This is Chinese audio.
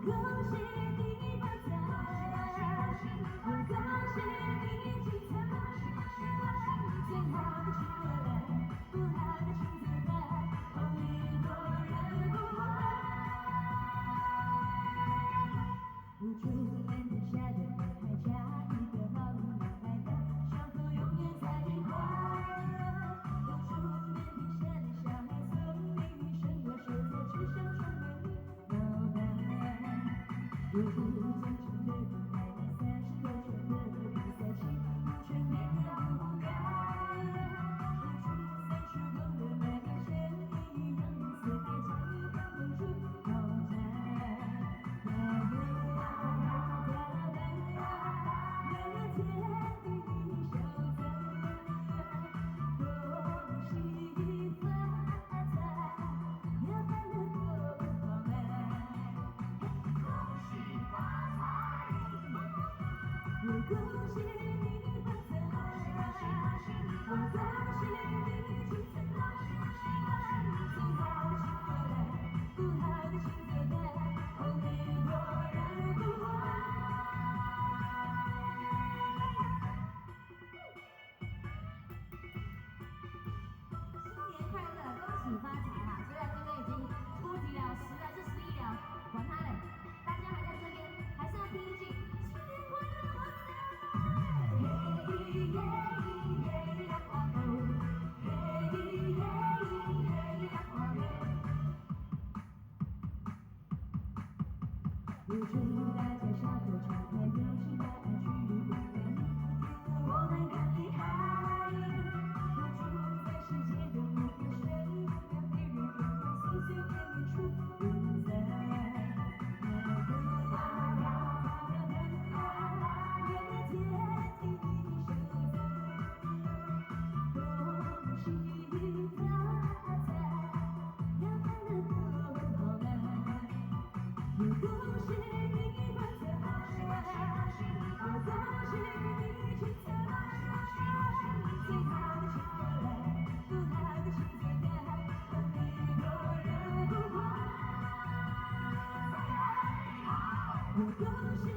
恭喜你发财，我恭喜你精彩，最好的请回来，不好的请走开，红利多人不坏。无处安天下的女孩，嫁一个好男孩的，伤口永远在变坏。无处安天下的小孩，聪明一生我守在只想充满你脑袋。有不忠诚的女孩，36圈的比赛，起舞圈变得不该。无处30公的买点钱，一样的四海，参与当公主豪宅。哒哒哒哒哒，人人天地秀才，恭喜发财，要办得多好来。我恭喜你发财，我恭喜你精彩，最好的请回来，不好的请走开，红利多人不坏。新年快乐，恭喜发财哈！虽然这边已经初几了，10了，这11了，管他嘞，大家还在这边，还是要听一句新年快乐，哇塞！嘿耶耶呀花吼，嘿耶耶呀花吼。我祝大家笑口常开，友情大爱去不分离，我们更厉害。我祝在世界的某个瞬间，让别人眼光随随便便出不在。我恭喜你发财，我恭喜你精彩，最好的请回来，不好的请走开，红利多人不坏。我恭喜。